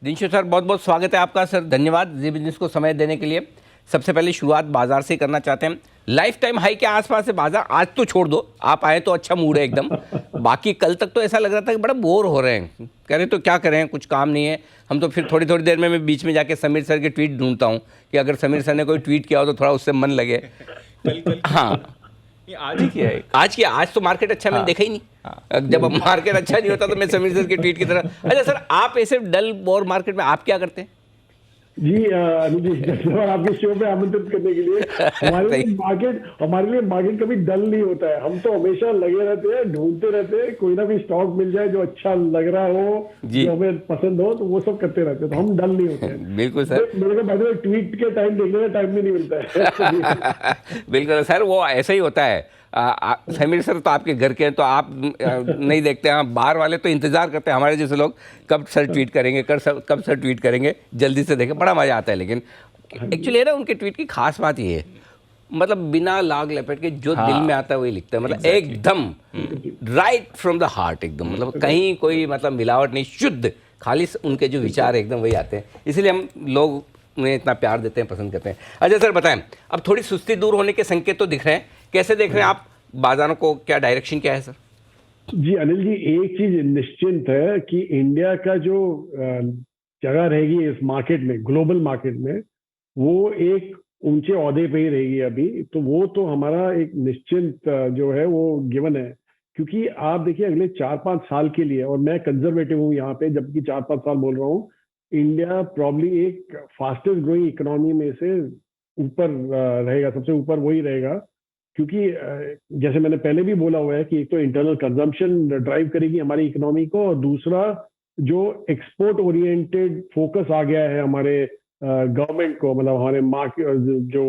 Dinshaw sir, बहुत बहुत स्वागत है आपका सर। धन्यवाद जी बिजनेस को समय देने के लिए। सबसे पहले शुरुआत बाजार से करना चाहते हैं। लाइफ टाइम हाई के आसपास है बाजार। आज तो छोड़ दो, आप आए तो अच्छा मूड है एकदम। बाकी कल तक तो ऐसा लग रहा था कि बड़ा बोर हो रहे हैं, कह रहे तो क्या करें, कुछ काम नहीं है। हम तो फिर थोड़ी थोड़ी देर में मैं बीच में जाके समीर सर के ट्वीट ढूंढता हूँ कि अगर समीर सर ने कोई ट्वीट किया हो तो थोड़ा उससे मन लगे। कल कल हाँ, ये आज ही किया है। आज किया। आज तो मार्केट अच्छा मैंने हाँ देखा ही नहीं। हाँ जब मार्केट अच्छा नहीं होता तो मैं समीर सर के ट्वीट की तरह। अच्छा सर, आप ऐसे डल बोर मार्केट में आप क्या करते हैं? जी अनुज जी, धन्यवाद आपके शो पे आमंत्रित करने के लिए। सही। हमारे लिए मार्केट कभी डल नहीं होता है। हम तो हमेशा लगे रहते हैं, ढूंढते रहते हैं, कोई ना कोई स्टॉक मिल जाए जो अच्छा लग रहा हो, जी जो हमें पसंद हो, तो वो सब करते रहते हैं। तो हम डल नहीं होते हैं। बिल्कुल सर। मेरे को बाद में ट्वीट के टाइम देखने का टाइम भी नहीं मिलता है। बिल्कुल सर, वो ऐसा ही होता है। समीर सर तो आपके घर के हैं तो आप नहीं देखते हैं। बाहर वाले तो इंतजार करते हैं, हमारे जैसे लोग, कब सर ट्वीट करेंगे, कब सर ट्वीट करेंगे, जल्दी से देखें, बड़ा मजा आता है। लेकिन एक्चुअली ना उनके ट्वीट की खास बात ये है, मतलब बिना लाग लपेट के जो दिल में आता है वही लिखते हैं। मतलब एकदम राइट फ्रॉम द हार्ट, एकदम मतलब कहीं कोई मतलब मिलावट नहीं, शुद्ध खालिश उनके जो विचार है एकदम वही आते हैं। इसलिए हम लोग उन्हें इतना प्यार देते हैं, पसंद करते हैं। अच्छा सर बताएं, अब थोड़ी सुस्ती दूर होने के संकेत तो दिख रहे हैं, कैसे देख रहे हैं आप बाजारों को, क्या डायरेक्शन क्या है सर? जी अनिल जी, एक चीज निश्चिंत है कि इंडिया का जो जगह रहेगी इस मार्केट में, ग्लोबल मार्केट में, वो एक ऊंचे ओहदे पे ही रहेगी अभी। तो वो तो हमारा एक निश्चिंत जो है वो गिवन है। क्योंकि आप देखिए अगले 4-5 साल के लिए, और मैं कंजर्वेटिव हूँ यहाँ पे जबकि 4-5 साल बोल रहा हूँ, इंडिया प्रॉब्ली एक फास्टेस्ट ग्रोइंग इकोनॉमी में से ऊपर रहेगा, सबसे ऊपर वही रहेगा। क्योंकि जैसे मैंने पहले भी बोला हुआ है कि एक तो इंटरनल कंजम्पशन ड्राइव करेगी हमारी इकोनॉमी को, और दूसरा जो एक्सपोर्ट ओरिएंटेड फोकस आ गया है हमारे गवर्नमेंट को, मतलब हमारे मार्केट जो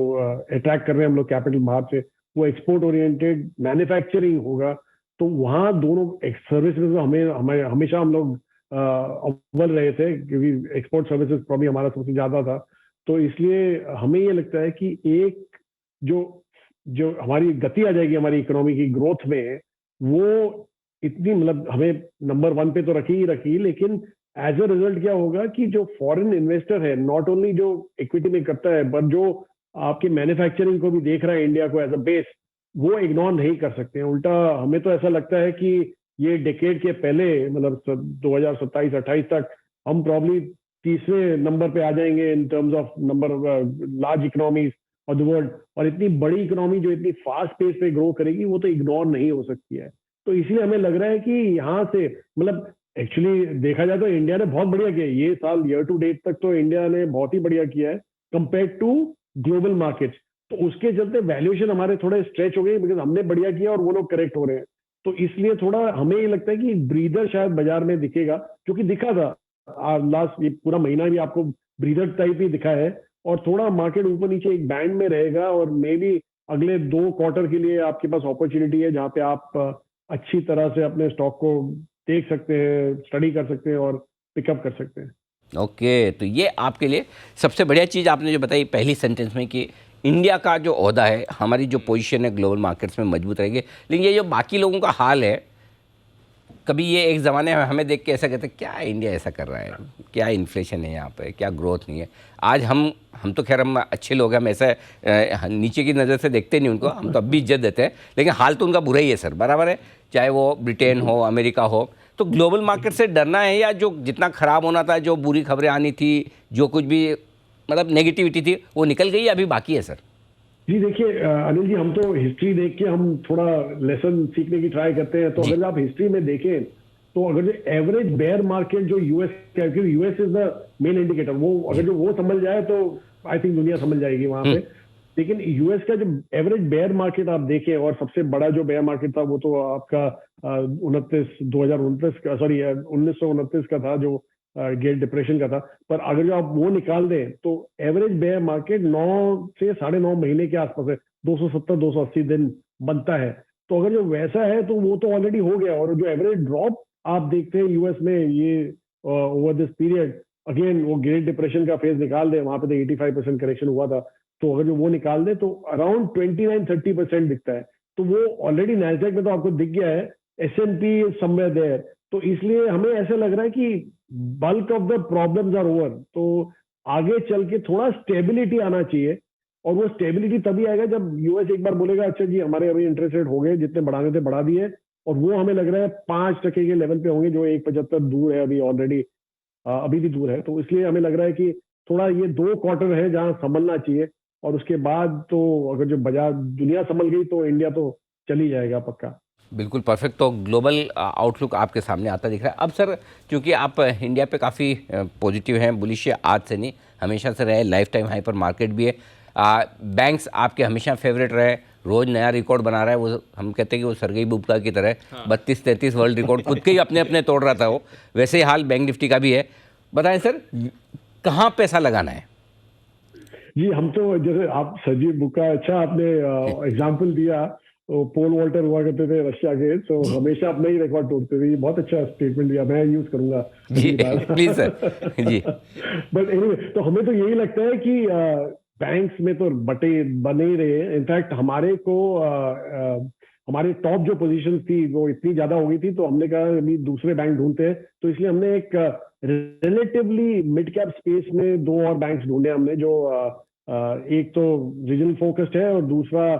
अट्रैक्ट कर रहे हैं हम लोग कैपिटल बाहर से, वो एक्सपोर्ट ओरिएंटेड मैन्युफैक्चरिंग होगा। तो वहाँ दोनों सर्विसेज में हमें हमेशा हम लोग अव्वल रहे थे, क्योंकि एक्सपोर्ट सर्विसेज प्रॉब्ली हमारा सबसे ज्यादा था। तो इसलिए हमें ये लगता है कि एक जो जो हमारी गति आ जाएगी हमारी इकोनॉमी की ग्रोथ में, वो इतनी, मतलब हमें नंबर 1 पे तो रखी ही रखी, लेकिन एज अ रिजल्ट क्या होगा कि जो फॉरेन इन्वेस्टर है, नॉट ओनली जो इक्विटी में करता है, बट जो आपकी मैन्युफैक्चरिंग को भी देख रहा है इंडिया को एज अ बेस, वो इग्नोर नहीं कर सकते हैं। उल्टा हमें तो ऐसा लगता है कि ये डेकेड के पहले, मतलब 2027-28 तक हम प्रॉब्ली तीसरे नंबर पे आ जाएंगे in terms of number large economies of the world. और इतनी बड़ी इकोनॉमी जो इतनी फास्ट पेस पे ग्रो करेगी, वो तो इग्नोर नहीं हो सकती है। तो इसलिए हमें लग रहा है कि यहाँ से, मतलब एक्चुअली देखा जाए तो इंडिया ने बहुत बढ़िया किया है ये साल। ईयर टू डेट तक तो इंडिया ने बहुत ही बढ़िया किया है कंपेयर टू ग्लोबल मार्केट्स। तो उसके चलते वैल्यूएशन हमारे थोड़े स्ट्रेच हो गई, बिकॉज हमने बढ़िया किया और वो लोग करेक्ट हो रहे हैं। तो इसलिए थोड़ा हमें ये लगता है कि ब्रीदर शायद बाजार में दिखेगा, जो कि दिखा था लास्ट ये पूरा महीना भी आपको ब्रीदर टाइप ही दिखा है। और थोड़ा मार्केट ऊपर नीचे एक बैंड में रहेगा, और मे बी अगले 2 क्वार्टर के लिए आपके पास अपॉर्चुनिटी है जहां पे आप अच्छी तरह से अपने स्टॉक को देख सकते हैं, स्टडी कर सकते हैं और पिकअप कर सकते हैं। ओके, तो ये आपके लिए सबसे बढ़िया चीज़ आपने जो बताई पहली सेंटेंस में कि इंडिया का जो ओहदा है, हमारी जो पोजीशन है ग्लोबल मार्केट्स में मजबूत रहेगी। लेकिन ये जो बाकी लोगों का हाल है, कभी ये एक ज़माने में हमें देख के ऐसा कहते क्या इंडिया ऐसा कर रहा है, क्या इन्फ्लेशन है यहाँ पे, क्या ग्रोथ नहीं है। आज हम तो खैर हम अच्छे लोग हैं, हम ऐसा नीचे की नज़र से देखते नहीं उनको, हम तो अब भी इज्जत देते हैं। लेकिन हाल तो उनका बुरा ही है सर, बराबर है, चाहे वो ब्रिटेन हो, अमेरिका हो। तो ग्लोबल मार्केट से डरना है, या जो जितना ख़राब होना था, जो बुरी खबरें आनी थी, जो कुछ भी मतलब नेगेटिविटी थी, वो निकल गई, अभी बाकी है सर? जी देखिए अनिल जी, हम तो हिस्ट्री देख के हम थोड़ा लेसन सीखने की ट्राई करते हैं। तो जी। अगर आप हिस्ट्री में देखें, तो अगर जो एवरेज बेयर मार्केट जो यूएस का, क्योंकि US is the main indicator, वो अगर जो वो समझ जाए तो आई थिंक दुनिया समझ जाएगी वहां पे। लेकिन यूएस का जो एवरेज बेयर मार्केट आप देखें, और सबसे बड़ा जो बेयर मार्केट था वो तो आपका 2029 का, सॉरी 1929 का था, जो ग्रेट डिप्रेशन का था। पर अगर जो आप वो निकाल दें तो एवरेज बेयर मार्केट 9 से 9.5 महीने के आसपास है, 270-280 दिन बनता है। तो अगर जो वैसा है तो वो तो ऑलरेडी हो गया। और जो एवरेज ड्रॉप आप देखते हैं यूएस में ये ओवर दिस पीरियड, अगेन वो ग्रेट डिप्रेशन का फेज निकाल दे, वहां पे तो 85% करेक्शन हुआ था। तो अगर जो वो निकाल दे तो अराउंड 29-30% दिखता है। तो वो ऑलरेडी नैस्डैक में तो आपको दिख गया है, S N P somewhere there. तो इसलिए हमें ऐसा लग रहा है कि bulk of the problems are over. तो आगे चल के थोड़ा स्टेबिलिटी आना चाहिए, और वो स्टेबिलिटी तभी आएगा जब यूएस एक बार बोलेगा अच्छा जी हमारे अभी इंटरेस्ट रेट हो गए, जितने बढ़ाने थे बढ़ा दिए, और वो हमें लग रहा है 5% के लेवल पे होंगे, जो 1.75 दूर है अभी ऑलरेडी, अभी भी दूर है। तो इसलिए हमें लग रहा है कि थोड़ा ये 2 क्वार्टर है जहां संभलना चाहिए, और उसके बाद तो अगर जो बाजार दुनिया संभल गई तो इंडिया तो चली जाएगा पक्का। बिल्कुल परफेक्ट। तो ग्लोबल आउटलुक आपके सामने आता दिख रहा है अब सर, क्योंकि आप इंडिया पे काफ़ी पॉजिटिव हैं, बुलिश है, आज से नहीं हमेशा से रहे, लाइफ टाइम हाइपर मार्केट भी है। बैंक्स आपके हमेशा फेवरेट रहे, रोज़ नया रिकॉर्ड बना रहा है, वो हम कहते हैं कि वो सरगई बुबका की तरह 32-33 वर्ल्ड रिकॉर्ड खुद के ही अपने अपने तोड़ रहा था वो, वैसे ही हाल बैंक निफ्टी का भी है। बताएं सर, कहाँ पैसा लगाना है? जी हम तो जैसे आप संजीव बुका, अच्छा आपने एग्जाम्पल दिया। तो पोल वॉल्टर हुआ करते थे रशिया के, तो हमेशा अपना ही रिकॉर्ड तोड़ते थे। ये बहुत अच्छा स्टेटमेंट दिया, मैं यूज करूंगा जी अगली बार। Please sir ji. But anyway, तो हमें तो यही लगता है कि बैंक्स में तो बने ही रहे। इनफैक्ट हमारे को हमारे टॉप जो पोजीशन थी वो इतनी ज्यादा हो गई थी, तो हमने कहा अभी दूसरे बैंक ढूंढते हैं। तो इसलिए हमने एक रिलेटिवली मिड कैप स्पेस में 2 और बैंक्स ढूंढे हमने, जो एक तो रीजनल फोकस्ड है, और दूसरा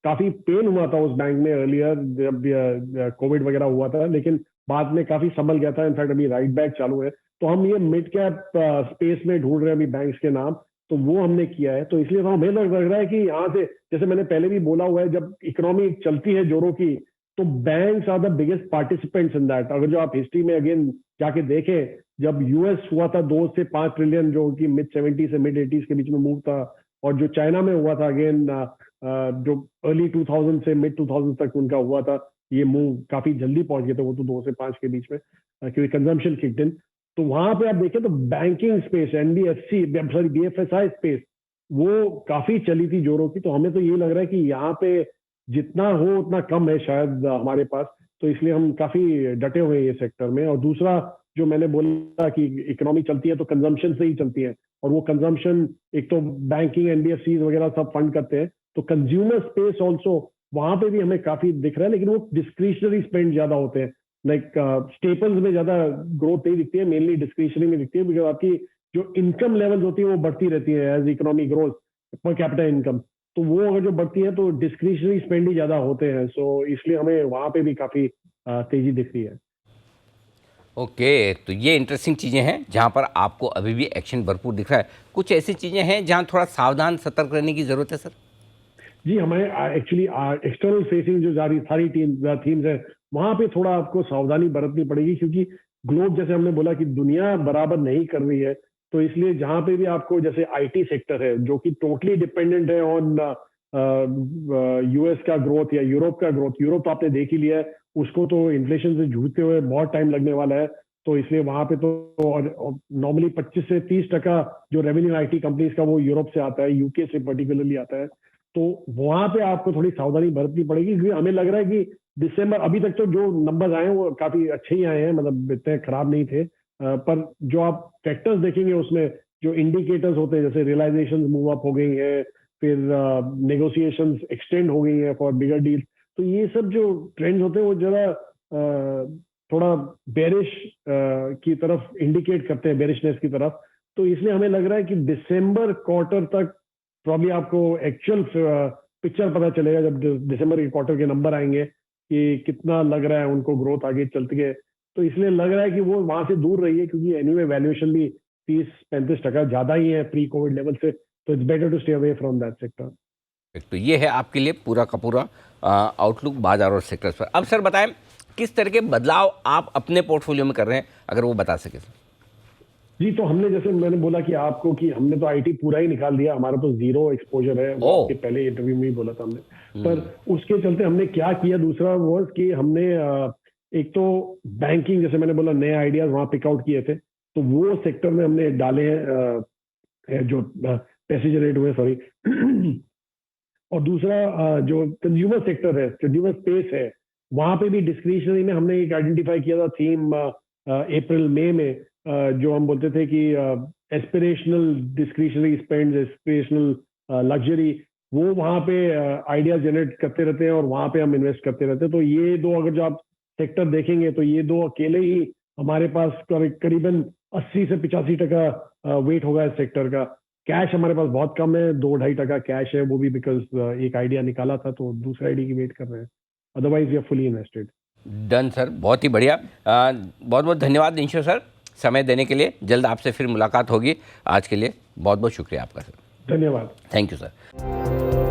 काफी पेन हुआ था उस बैंक में अर्लियर जब कोविड वगैरह हुआ था, लेकिन बाद में काफी संभल गया था। इनफैक्ट अभी राइट बैक चालू है। तो हम ये मिड कैप स्पेस में ढूंढ रहे हैं अभी बैंक्स के नाम, तो वो हमने किया है। तो इसलिए तो हमें लग रहा है कि यहाँ से, जैसे मैंने पहले भी बोला हुआ है, जब इकोनॉमी चलती है जोरों की, तो banks are the biggest participants in that. अगर जो आप हिस्ट्री में अगेन जाके देखें, जब यूएस हुआ था 2 से 5 ट्रिलियन, जो कि मिड 70 से मिड 80s के बीच में मूव था, और जो चाइना में हुआ था अगेन जो अर्ली 2000 से मिड 2000 तक उनका हुआ था, ये मूव काफी जल्दी पहुंच गए थे वो तो 2 से 5 के बीच में, क्योंकि कंजम्पशन किक्ड इन। तो वहां पे आप देखें तो banking space, NBFC sorry BFSI space, वो काफी चली थी जोरों की। तो हमें तो ये लग रहा है कि यहाँ पे जितना हो उतना कम है शायद हमारे पास। तो इसलिए हम काफी डटे हुए हैं ये सेक्टर में। और दूसरा जो मैंने बोला कि इकोनॉमी चलती है तो कंजम्पशन से ही चलती है, और वो कंजम्पशन एक तो बैंकिंग एनबीएफसी वगैरह सब फंड करते हैं, तो कंज्यूमर स्पेस ऑल्सो वहां पे भी हमें काफी दिख रहा है, लेकिन वो डिस्क्रिशनरी स्पेंड ज्यादा होते हैं। लाइक स्टेपल्स में ज्यादा ग्रोथ नहीं दिखती है, मेनली डिस्क्रिशनरी में दिखती है, बिकॉज आपकी जो इनकम लेवल्स होती है वो बढ़ती रहती है as economy growth, per capita income. तो वो अगर जो बढ़ती है तो डिस्क्रिशनरी स्पेंड ही ज्यादा होते हैं। सो इसलिए हमें वहां पे भी काफी तेजी दिख रही है। ओके, तो ये इंटरेस्टिंग चीज़ें हैं जहाँ पर आपको अभी भी एक्शन भरपूर दिख रहा है। कुछ ऐसी चीज़ें हैं जहाँ थोड़ा सावधान सतर्क रहने की ज़रूरत है सर? जी हमें एक्चुअली एक्सटर्नल फेसिंग जो सारी थीम्स है, वहां पे थोड़ा आपको सावधानी बरतनी पड़ेगी, क्योंकि ग्लोब, जैसे हमने बोला कि दुनिया बराबर नहीं कर रही है। तो इसलिए जहां पे भी आपको, जैसे आईटी सेक्टर है जो कि टोटली डिपेंडेंट है ऑन यूएस का ग्रोथ या यूरोप का ग्रोथ। यूरोप तो आपने देख ही लिया है, उसको तो इन्फ्लेशन से जूझते हुए बहुत टाइम लगने वाला है। तो इसलिए वहां पे तो नॉर्मली 25 से 30% जो रेवेन्यू आईटी कंपनीज का वो यूरोप से आता है, यूके से पर्टिकुलरली आता है। तो वहां पे आपको थोड़ी सावधानी बरतनी पड़ेगी, क्योंकि हमें लग रहा है कि दिसंबर, अभी तक तो जो नंबर्स आए हैं वो काफी अच्छे ही आए हैं, मतलब इतने खराब नहीं थे। पर जो आप फैक्टर्स देखेंगे उसमें, जो इंडिकेटर्स होते हैं, जैसे रियलाइजेशन मूव अप हो गई है, फिर नेगोशिएशंस एक्सटेंड हो गई है फॉर बिगर डील। तो ये सब जो ट्रेंड्स होते हैं वो जरा थोड़ा बेरिश की तरफ इंडिकेट करते हैं, बेरिशनेस की तरफ। तो इसलिए हमें लग रहा है कि दिसंबर क्वार्टर तक प्रॉब्ली आपको एक्चुअल पिक्चर पता चलेगा, जब दिसंबर के क्वार्टर के नंबर आएंगे कि कितना लग रहा है उनको ग्रोथ आगे चलते गए। तो इसलिए लग रहा है कि वो वहां से दूर रही है, क्योंकि एनीवे वैल्यूएशन भी 30-35% ज्यादा ही है प्री कोविड लेवल से। तो it's better to stay away from that sector. तो ये है आपके लिए पूरा का पूरा आउटलुक बाजार और सेक्टर्स पर। अब सर बताएं, किस तरह के बदलाव आप अपने पोर्टफोलियो में कर रहे हैं, अगर वो बता सके सर? जी तो हमने, जैसे मैंने बोला कि आपको, कि हमने तो आईटी पूरा ही निकाल दिया, हमारा तो जीरो एक्सपोजर है, वो ओ आपके पहले इंटरव्यू में ही बोला था हमने। पर उसके चलते हमने क्या किया, दूसरा वो कि हमने एक तो बैंकिंग, जैसे मैंने बोला, नए आइडियाज वहां पिक आउट किए थे, तो वो सेक्टर में हमने डाले हैं, जो पैसे जनरेट हुए, सॉरी। और दूसरा जो कंज्यूमर सेक्टर है, कंज्यूमर स्पेस है, वहां पे भी डिस्क्रिशनरी में हमने एक आइडेंटिफाई किया था थीम अप्रैल मई में, जो हम बोलते थे कि aspirational discretionary spend, aspirational luxury, वो वहां पे आइडिया जनरेट करते रहते हैं और वहां पे हम इन्वेस्ट करते रहते हैं। तो ये दो अगर जो आप सेक्टर देखेंगे तो ये दो अकेले ही हमारे पास करीबन 80 से 85% वेट होगा इस सेक्टर का। कैश हमारे पास बहुत कम है, 2-2.5% कैश है, वो भी बिकॉज एक आइडिया निकाला था तो दूसरे आइडिया की वेट कर रहे हैं। Otherwise we are fully invested. Done sir, बहुत ही बढ़िया। बहुत बहुत धन्यवाद दिनशो सर समय देने के लिए। जल्द आपसे फिर मुलाकात होगी। आज के लिए बहुत बहुत शुक्रिया आपका सर। धन्यवाद। Thank you sir.